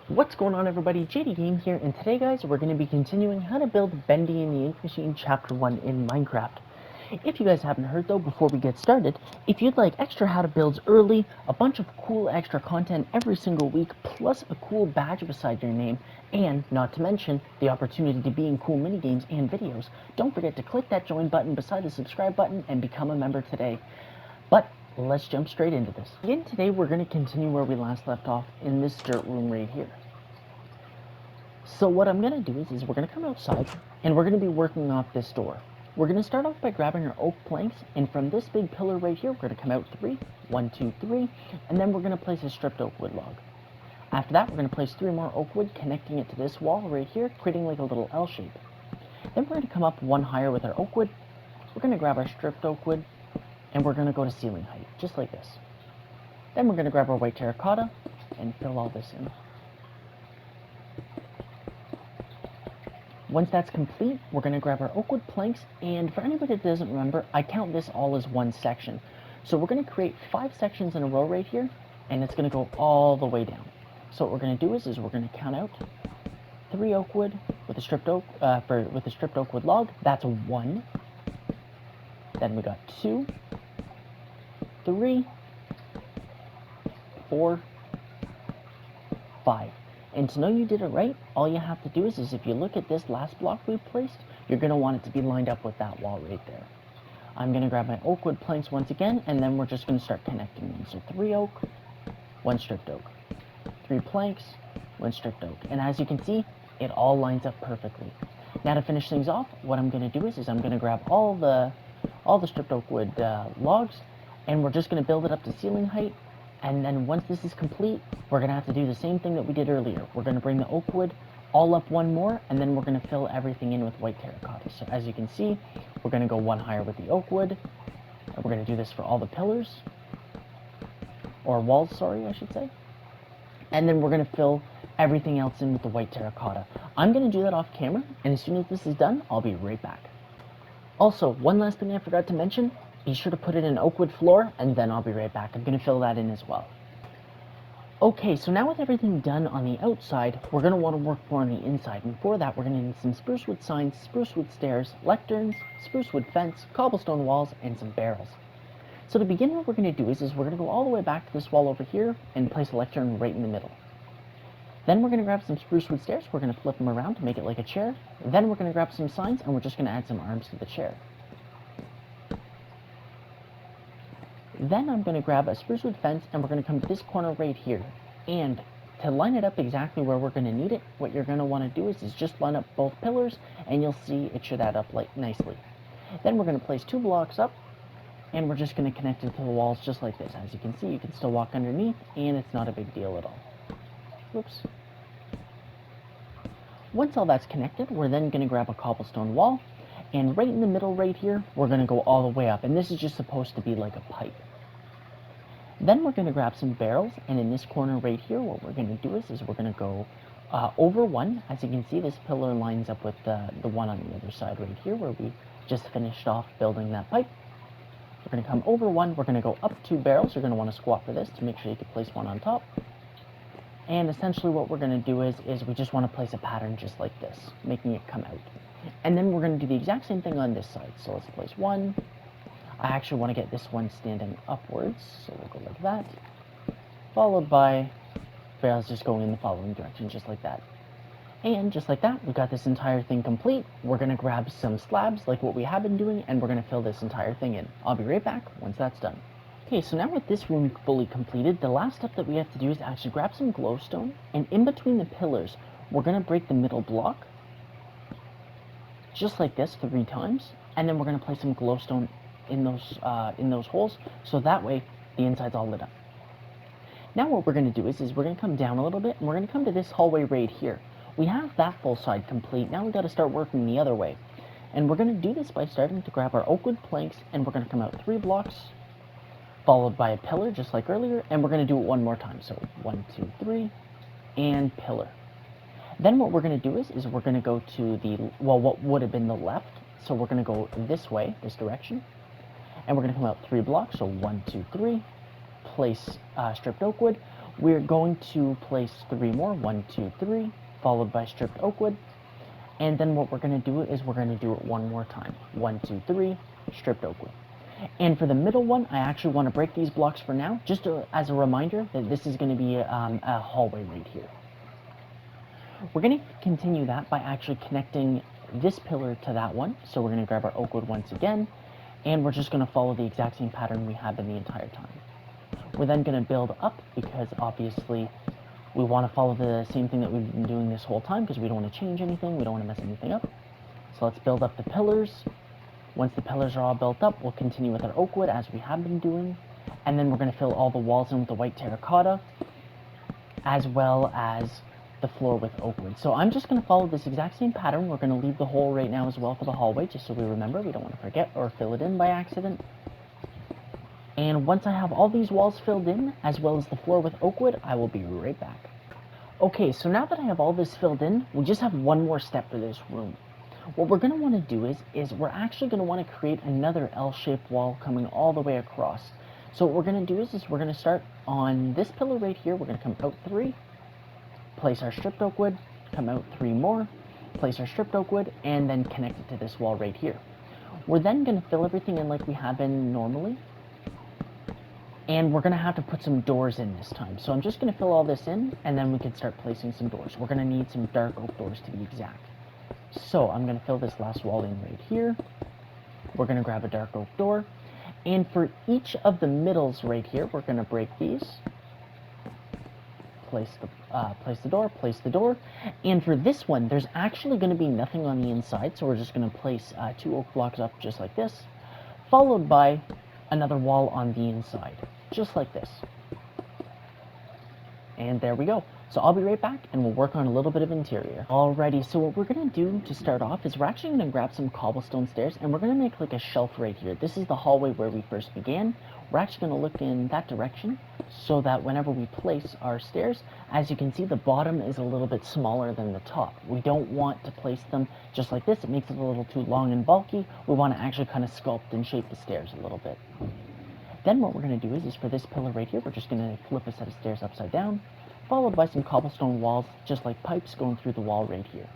What's going on, everybody? JD Game here, and today guys we're going to be continuing how to build Bendy in the Ink Machine Chapter 1 in Minecraft. If you guys haven't heard though, before we get started, if you'd like extra how to builds early, a bunch of cool extra content every single week, plus a cool badge beside your name, and not to mention the opportunity to be in cool minigames and videos, don't forget to click that join button beside the subscribe button and become a member today. But let's jump straight into this. Again, today we're going to continue where we last left off in this dirt room right here. So what I'm going to do is we're going to come outside, and we're going to be working off this door. We're going to start off by grabbing our oak planks, and from this big pillar right here, we're going to come out 3, 1, 2, 3, and then we're going to place a stripped oak wood log. After that, we're going to place 3 more oak wood, connecting it to this wall right here, creating like a little L shape. Then we're going to come up 1 higher with our oak wood. We're going to grab our stripped oak wood, and we're going to go to ceiling height, just like this. Then we're going to grab our white terracotta and fill all this in. Once that's complete, we're going to grab our oak wood planks, and for anybody that doesn't remember, I count this all as one section. So we're going to create 5 sections in a row right here, and it's going to go all the way down. So what we're going to do is we're going to count out 3 oak wood with a stripped oak with a stripped oak wood log. That's a 1. Then we got 2, 3, 4, 5. And to know you did it right, all you have to do is if you look at this last block we placed, you're going to want it to be lined up with that wall right there. I'm going to grab my oak wood planks once again, and then we're just going to start connecting them. So 3 oak, 1 stripped oak. 3 planks, 1 stripped oak. And as you can see, it all lines up perfectly. Now to finish things off, what I'm going to do is I'm going to grab all the stripped oak wood logs, and we're just going to build it up to ceiling height. And then once this is complete, we're going to have to do the same thing that we did earlier. We're going to bring the oak wood all up 1 more, and then we're going to fill everything in with white terracotta. So as you can see, we're going to go 1 higher with the oak wood. And we're going to do this for all the pillars, or walls, sorry, I should say. And then we're going to fill everything else in with the white terracotta. I'm going to do that off camera, and as soon as this is done, I'll be right back. Also, one last thing I forgot to mention, be sure to put it in oak wood floor, and then I'll be right back. I'm going to fill that in as well. Okay, so now with everything done on the outside, we're going to want to work more on the inside, and for that we're going to need some spruce wood signs, spruce wood stairs, lecterns, spruce wood fence, cobblestone walls, and some barrels. So to begin, what we're going to do is we're going to go all the way back to this wall over here and place a lectern right in the middle. Then we're going to grab some spruce wood stairs, we're going to flip them around to make it like a chair. Then we're going to grab some signs, and we're just going to add some arms to the chair. Then I'm going to grab a spruce wood fence, and we're going to come to this corner right here. And to line it up exactly where we're going to need it, what you're going to want to do is just line up both pillars, and you'll see it should add up nicely. Then we're going to place 2 blocks up, and we're just going to connect it to the walls just like this. As you can see, you can still walk underneath, and it's not a big deal at all. Whoops. Once all that's connected, we're then going to grab a cobblestone wall, and right in the middle right here, we're going to go all the way up, and this is just supposed to be like a pipe. Then we're going to grab some barrels, and in this corner right here, what we're going to do is we're going to go over 1. As you can see, this pillar lines up with the one on the other side right here, where we just finished off building that pipe. We're going to come over 1, we're going to go up 2 barrels. You're going to want to squat for this to make sure you can place 1 on top. And essentially what we're going to do is we just want to place a pattern just like this, making it come out. And then we're going to do the exact same thing on this side. So let's place 1. I actually want to get this one standing upwards, so we'll go like that. Followed by barrels just going in the following direction, just like that. And just like that, we got this entire thing complete. We're going to grab some slabs like what we have been doing, and we're going to fill this entire thing in. I'll be right back once that's done. Okay, so now with this room fully completed, the last step that we have to do is actually grab some glowstone, and in between the pillars, we're going to break the middle block, just like this 3 times, and then we're going to place some glowstone in those holes, so that way the inside's all lit up. Now what we're going to do is we're going to come down a little bit, and we're going to come to this hallway right here. We have that full side complete. Now we've got to start working the other way, and we're going to do this by starting to grab our oak wood planks, and we're going to come out 3 blocks, followed by a pillar just like earlier, and we're going to do it 1 more time. So 1, 2, 3, and pillar. Then what we're going to do is we're going to go to what would have been the left, so we're going to go this way, this direction, and we're going to come out 3 blocks, so 1, 2, 3, place stripped oak wood. We're going to place 3 more, 1, 2, 3, followed by stripped oak wood. And then what we're going to do is we're going to do it one more time. 1, 2, 3, stripped oak wood. And for the middle one, I actually want to break these blocks for now, just as a reminder that this is going to be a hallway right here. We're going to continue that by actually connecting this pillar to that one. So we're going to grab our oak wood once again, and we're just going to follow the exact same pattern we have been the entire time. We're then going to build up, because obviously we want to follow the same thing that we've been doing this whole time, because we don't want to change anything, we don't want to mess anything up. So let's build up the pillars. Once the pillars are all built up, we'll continue with our oak wood as we have been doing, and then we're going to fill all the walls in with the white terracotta, as well as the floor with oak wood. So I'm just going to follow this exact same pattern. We're going to leave the hole right now as well for the hallway, just so we remember. We don't want to forget or fill it in by accident. And once I have all these walls filled in, as well as the floor with oak wood, I will be right back. Okay, so now that I have all this filled in, we just have one more step for this room. What we're going to want to do is we're actually going to want to create another L-shaped wall coming all the way across. So what we're going to do is we're going to start on this pillar right here. We're going to come out 3, place our stripped oak wood, come out 3 more, place our stripped oak wood, and then connect it to this wall right here. We're then going to fill everything in like we have been normally, and we're going to have to put some doors in this time. So I'm just going to fill all this in, and then we can start placing some doors. We're going to need some dark oak doors to be exact. So I'm going to fill this last wall in right here. We're going to grab a dark oak door, and for each of the middles right here, we're going to break these. Place the door, and for this one, there's actually going to be nothing on the inside, so we're just going to place 2 oak blocks up just like this, followed by another wall on the inside, just like this. And there we go. So I'll be right back, and we'll work on a little bit of interior. Alrighty, so what we're going to do to start off is we're actually going to grab some cobblestone stairs, and we're going to make like a shelf right here. This is the hallway where we first began. We're actually going to look in that direction, so that whenever we place our stairs, as you can see, the bottom is a little bit smaller than the top. We don't want to place them just like this. It makes it a little too long and bulky. We want to actually kind of sculpt and shape the stairs a little bit. Then what we're going to do is for this pillar right here, we're just going to flip a set of stairs upside down, followed by some cobblestone walls, just like pipes going through the wall right here.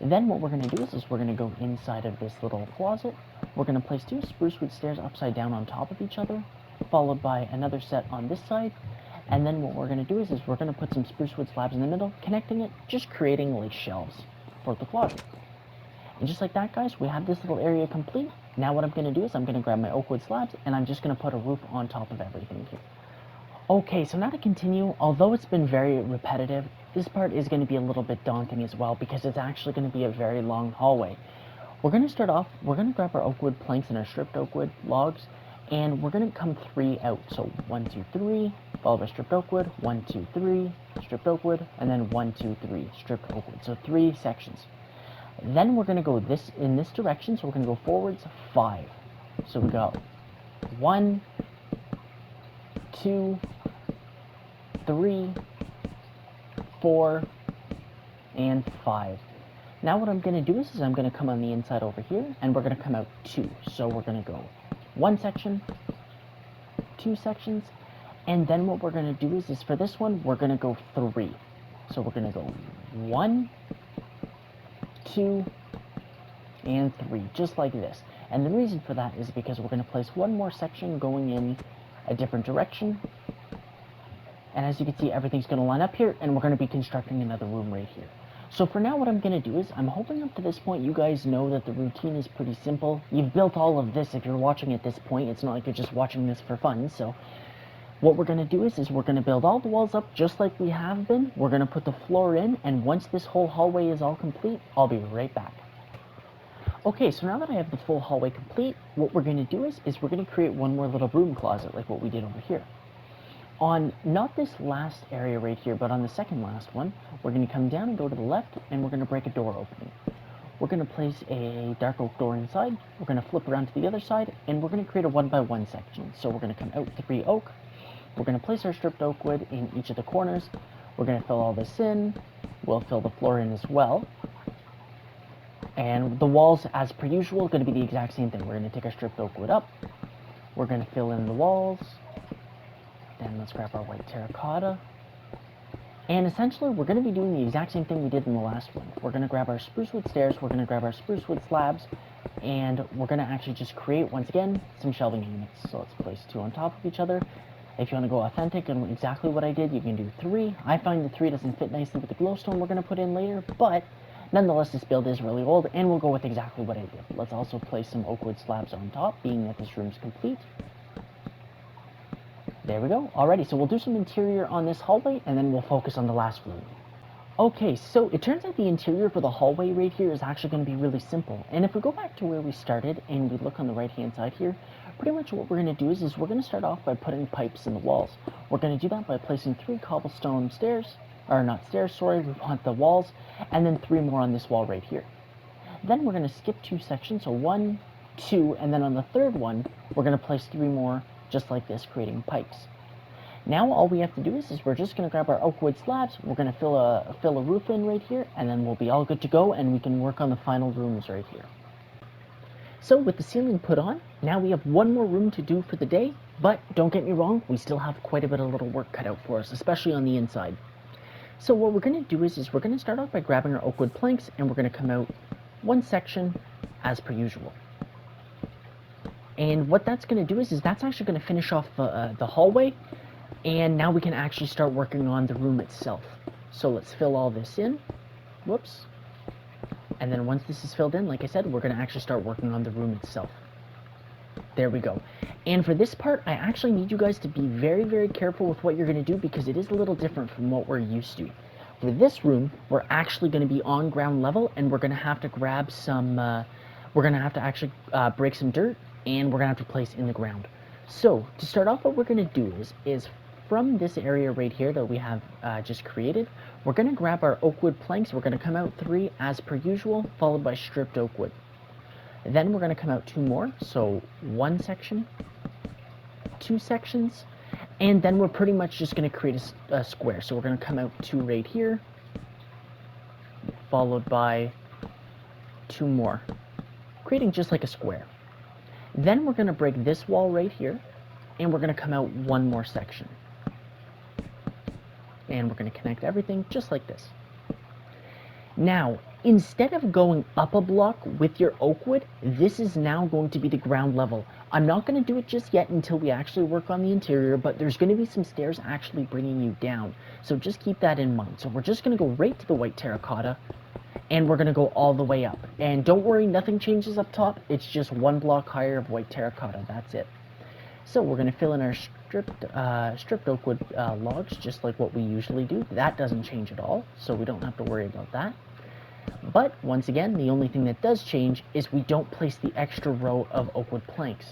And then what we're going to do is we're going to go inside of this little closet. We're going to place 2 spruce wood stairs upside down on top of each other, followed by another set on this side. And then what we're going to do is we're going to put some spruce wood slabs in the middle, connecting it, just creating like shelves for the closet. And just like that, guys, we have this little area complete. Now what I'm going to do is I'm going to grab my oak wood slabs, and I'm just going to put a roof on top of everything here. Okay, so now to continue, although it's been very repetitive, this part is going to be a little bit daunting as well, because it's actually going to be a very long hallway. We're going to start off, we're going to grab our oak wood planks and our stripped oak wood logs, and we're going to come 3 out. So 1, 2, 3, followed by stripped oak wood, 1, 2, 3, stripped oak wood, and then 1, 2, 3, stripped oak wood. So 3 sections. Then we're going to go in this direction, so we're going to go forwards 5. So we go 1, 2, 3, 4, and 5. Now what I'm going to do is I'm going to come on the inside over here, and we're going to come out 2. So we're going to go 1 section, 2 sections, and then what we're going to do is for this one, we're going to go 3. So we're going to go 1, 2, and 3, just like this. And the reason for that is because we're going to place one more section going in a different direction. And as you can see, everything's going to line up here, and we're going to be constructing another room right here. So for now, what I'm going to do is, I'm hoping up to this point you guys know that the routine is pretty simple. You've built all of this if you're watching at this point. It's not like you're just watching this for fun. So what we're going to do is we're going to build all the walls up just like we have been. We're going to put the floor in, and once this whole hallway is all complete, I'll be right back. Okay, so now that I have the full hallway complete, what we're going to do is we're going to create one more little broom closet like what we did over here. On not this last area right here, but on the second last one, we're going to come down and go to the left, and we're going to break a door opening. We're going to place a dark oak door inside, we're going to flip around to the other side, and we're going to create a 1x1 section. So we're going to come out 3 oak, we're going to place our stripped oak wood in each of the corners, we're going to fill all this in, we'll fill the floor in as well. And the walls, as per usual, are going to be the exact same thing. We're going to take our stripped oak wood up, we're going to fill in the walls, And let's grab our white terracotta. And essentially, we're going to be doing the exact same thing we did in the last one. We're going to grab our spruce wood stairs, we're going to grab our spruce wood slabs, and we're going to actually just create, once again, some shelving units. So let's place 2 on top of each other. If you want to go authentic and exactly what I did, you can do 3. I find the 3 doesn't fit nicely with the glowstone we're going to put in later, but nonetheless, this build is really old, and we'll go with exactly what I did. Let's also place some oak wood slabs on top, being that this room's complete. There we go. Alrighty, so we'll do some interior on this hallway, and then we'll focus on the last room. Okay, so it turns out the interior for the hallway right here is actually going to be really simple. And if we go back to where we started, and we look on the right-hand side here, pretty much what we're going to do is we're going to start off by putting pipes in the walls. We're going to do that by placing 3 cobblestone stairs, or not stairs, sorry, we want the walls, and then 3 more on this wall right here. Then we're going to skip 2 sections, so 1, 2, and then on the 3rd one, we're going to place 3 more just like this, creating pipes. Now all we have to do is we're just going to grab our oak wood slabs, we're going to fill a roof in right here, and then we'll be all good to go, and we can work on the final rooms right here. So with the ceiling put on, now we have 1 more room to do for the day, but don't get me wrong, we still have quite a bit of little work cut out for us, especially on the inside. So what we're going to do is we're going to start off by grabbing our oak wood planks, and we're going to come out 1 section as per usual. And what that's going to do is that's actually going to finish off the hallway, and now we can actually start working on the room itself. So let's fill all this in. Whoops. And then once this is filled in, like I said, we're going to actually start working on the room itself. There we go. And for this part, I actually need you guys to be very, very careful with what you're going to do, because it is a little different from what we're used to. For this room, we're actually going to be on ground level, and we're going to have to grab some, we're going to have to actually break some dirt, and we're going to have to place in the ground. So to start off, what we're going to do is from this area right here that we have just created, we're going to grab our oak wood planks. We're going to come out 3 as per usual, followed by stripped oak wood. Then we're going to come out 2 more, so 1 section, 2 sections, and then we're pretty much just going to create a square. So we're going to come out 2 right here, followed by 2 more, creating just like a square. Then we're going to break this wall right here, and we're going to come out 1 more section. And we're going to connect everything just like this. Now, instead of going up a block with your oak wood, this is now going to be the ground level. I'm not going to do it just yet until we actually work on the interior, but there's going to be some stairs actually bringing you down. So just keep that in mind. So we're just going to go right to the white terracotta, and we're going to go all the way up. And don't worry, nothing changes up top. It's just 1 block higher of white terracotta. That's it. So we're going to fill in our stripped oak wood logs, just like what we usually do. That doesn't change at all, so we don't have to worry about that. But once again, the only thing that does change is we don't place the extra row of oak wood planks.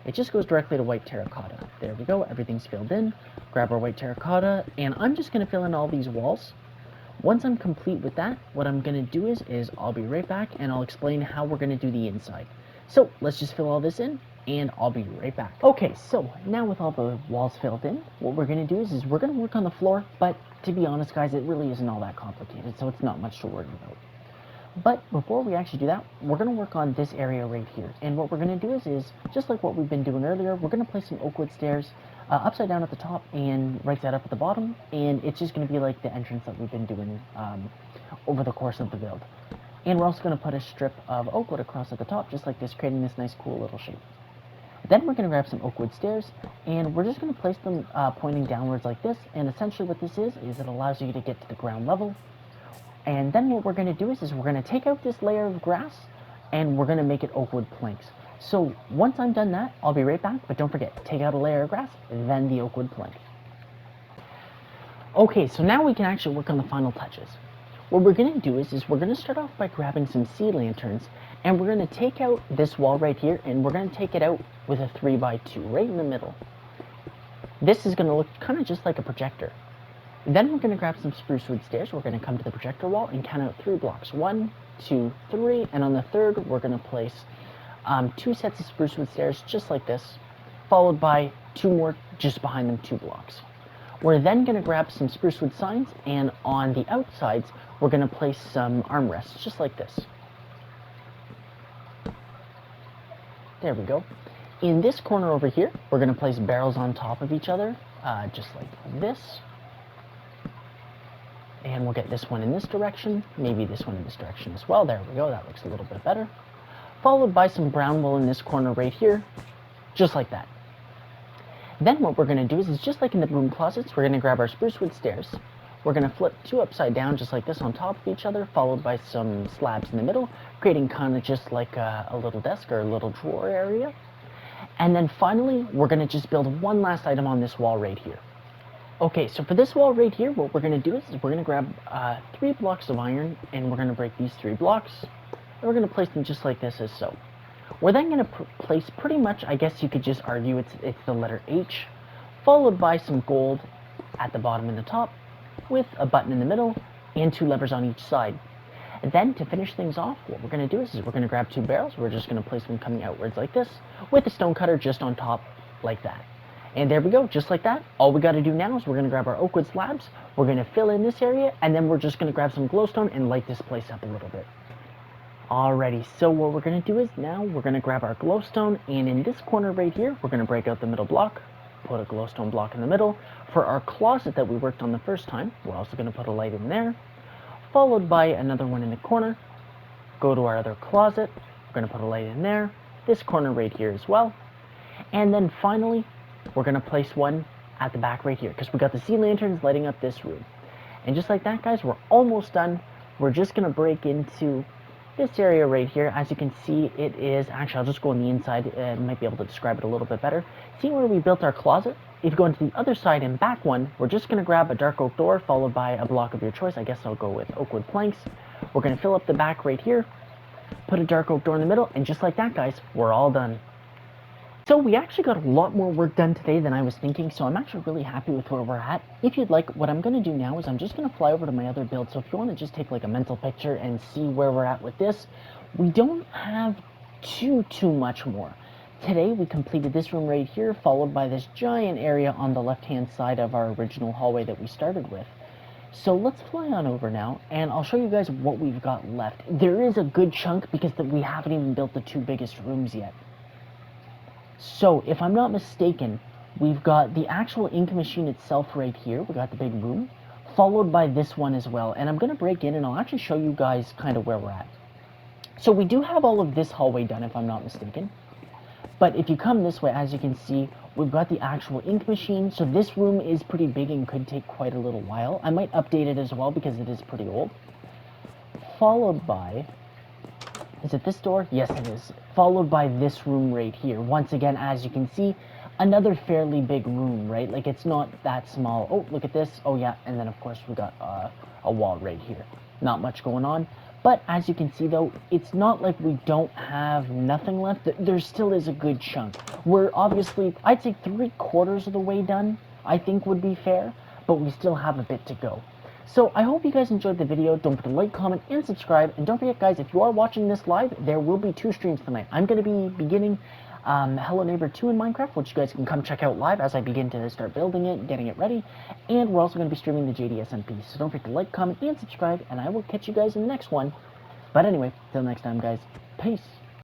It just goes directly to white terracotta. There we go, everything's filled in. Grab our white terracotta, and I'm just going to fill in all these walls. Once I'm complete with that, what I'm going to do is I'll be right back, and I'll explain how we're going to do the inside. So let's just fill all this in, and I'll be right back. Okay, so now with all the walls filled in, what we're going to do is we're going to work on the floor, but to be honest, guys, it really isn't all that complicated, so it's not much to worry about. But before we actually do that, we're going to work on this area right here. And what we're going to do is just like what we've been doing earlier, we're going to place some oak wood stairs upside down at the top and right side up at the bottom, and it's just going to be like the entrance that we've been doing over the course of the build. And we're also going to put a strip of oak wood across at the top, just like this, creating this nice cool little shape. Then we're going to grab some oak wood stairs, and we're just going to place them pointing downwards like this, and essentially what this is it allows you to get to the ground level. And then what we're going to do is we're going to take out this layer of grass, and we're going to make it oak wood planks. So once I'm done that, I'll be right back, but don't forget, take out a layer of grass, then the oak wood plank. Okay, so now we can actually work on the final touches. What we're going to do is we're going to start off by grabbing some sea lanterns, and we're going to take out this wall right here, and we're going to take it out with a 3x2 right in the middle. This is going to look kind of just like a projector. Then we're going to grab some spruce wood stairs. We're going to come to the projector wall and count out 3 blocks. 1, 2, 3, and on the 3rd, we're going to place 2 sets of spruce wood stairs just like this, followed by 2 more just behind them, 2 blocks. We're then going to grab some spruce wood signs, and on the outsides, we're going to place some armrests just like this. There we go. In this corner over here, we're going to place barrels on top of each other, just like this. And we'll get this one in this direction, maybe this one in this direction as well. There we go, that looks a little bit better. Followed by some brown wool in this corner right here, just like that. Then what we're going to do is just like in the broom closets, we're going to grab our spruce wood stairs. We're going to flip 2 upside down just like this on top of each other, followed by some slabs in the middle, creating kind of just like a little desk or a little drawer area. And then finally, we're going to just build one last item on this wall right here. Okay, so for this wall right here, what we're going to do is we're going to grab 3 blocks of iron, and we're going to break these 3 blocks, and we're going to place them just like this as so. We're then going to place pretty much, I guess you could just argue it's the letter H, followed by some gold at the bottom and the top, with a button in the middle, and 2 levers on each side. And then to finish things off, what we're going to do is we're going to grab 2 barrels, we're just going to place them coming outwards like this, with a stone cutter just on top like that. And there we go, just like that. All we got to do now is we're going to grab our oak wood slabs, we're going to fill in this area, and then we're just going to grab some glowstone and light this place up a little bit. Alrighty, so what we're going to do is now we're going to grab our glowstone, and in this corner right here, we're going to break out the middle block, put a glowstone block in the middle. For our closet that we worked on the first time, we're also going to put a light in there, followed by another one in the corner. Go to our other closet, we're going to put a light in there, this corner right here as well. And then finally, we're going to place one at the back right here, because we got the sea lanterns lighting up this room. And just like that, guys, we're almost done. We're just going to break into this area right here. As you can see, it is, actually, I'll just go on the inside, I might be able to describe it a little bit better. See where we built our closet? If you go into the other side and back one, we're just going to grab a dark oak door, followed by a block of your choice. I guess I'll go with oak wood planks. We're going to fill up the back right here, put a dark oak door in the middle, and just like that, guys, we're all done. So we actually got a lot more work done today than I was thinking, so I'm actually really happy with where we're at. If you'd like, what I'm going to do now is I'm just going to fly over to my other build, so if you want to just take like a mental picture and see where we're at with this, we don't have too much more. Today we completed this room right here, followed by this giant area on the left-hand side of our original hallway that we started with. So let's fly on over now, and I'll show you guys what we've got left. There is a good chunk because we haven't even built the 2 biggest rooms yet. So, if I'm not mistaken, we've got the actual ink machine itself right here. We got the big room, followed by this one as well. And I'm going to break in and I'll actually show you guys kind of where we're at. So we do have all of this hallway done, if I'm not mistaken. But if you come this way, as you can see, we've got the actual ink machine. So this room is pretty big and could take quite a little while. I might update it as well because it is pretty old. Followed by... is it this door? Yes, it is. Followed by this room right here. Once again, as you can see, another fairly big room, right? Like, it's not that small. Oh, look at this. Oh, yeah. And then, of course, we got a wall right here. Not much going on. But as you can see, though, it's not like we don't have nothing left. There still is a good chunk. We're obviously, I'd say 3/4 of the way done, I think would be fair. But we still have a bit to go. So I hope you guys enjoyed the video. Don't forget to like, comment, and subscribe. And don't forget, guys, if you are watching this live, there will be 2 streams tonight. I'm going to be beginning Hello Neighbor 2 in Minecraft, which you guys can come check out live as I begin to start building it, getting it ready. And we're also going to be streaming the JDSMP. So don't forget to like, comment, and subscribe. And I will catch you guys in the next one. But anyway, till next time, guys. Peace.